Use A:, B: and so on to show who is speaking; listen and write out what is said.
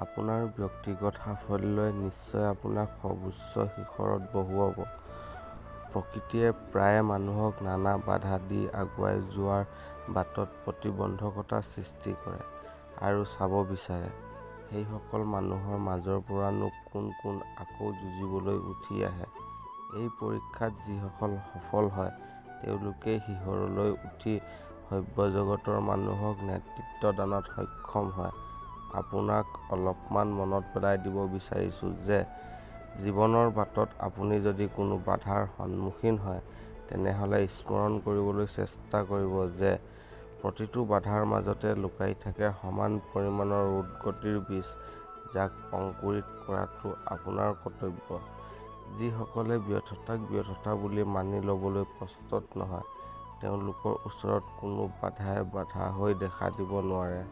A: আপোনাৰ ব্যক্তিগত সাফল্যই নিশ্চয় আপোনাক সৰ্বোচ্চ শিখৰত বহুৱাব। প্ৰকৃতিয়ে প্ৰায়ে মানুহক নানা বাধা দি আগুৱাই যোৱাৰ বাটত প্ৰতিবন্ধকতা সৃষ্টি কৰে আৰু চাব বিচাৰে, সেইসকল মানুহৰ মাজৰ পৰানো কোন আকৌ যুঁজিবলৈ উঠি আহে। এই পৰীক্ষাত যিসকল সফল হয় তেওঁলোকেই শিখৰলৈ উঠি সভ্যজগতৰ মানুহক নেতৃত্ব দানত সক্ষম হয়। আপোনাক অলপমান মনত পেলাই দিব বিচাৰিছোঁ যে জীৱনৰ বাটত আপুনি যদি কোনো বাধাৰ সন্মুখীন হয় তেনেহলে স্মৰণ কৰিবলৈ চেষ্টা কৰিব যে প্ৰতিটো বাধাৰ মাজতে লুকাই থাকে সমান পৰিমাণৰ উদ্গতিৰ বীজ, যাক অংকুৰিত কৰাটো আপোনাৰ কৰ্তব্য। যিসকলে ব্যৰ্থতাক ব্যৰ্থতা বুলি মানি ল'বলৈ প্ৰস্তুত নহয় তেওঁলোকৰ ওচৰত কোনো বাধাই বাধা হৈ দেখা দিব নোৱাৰে।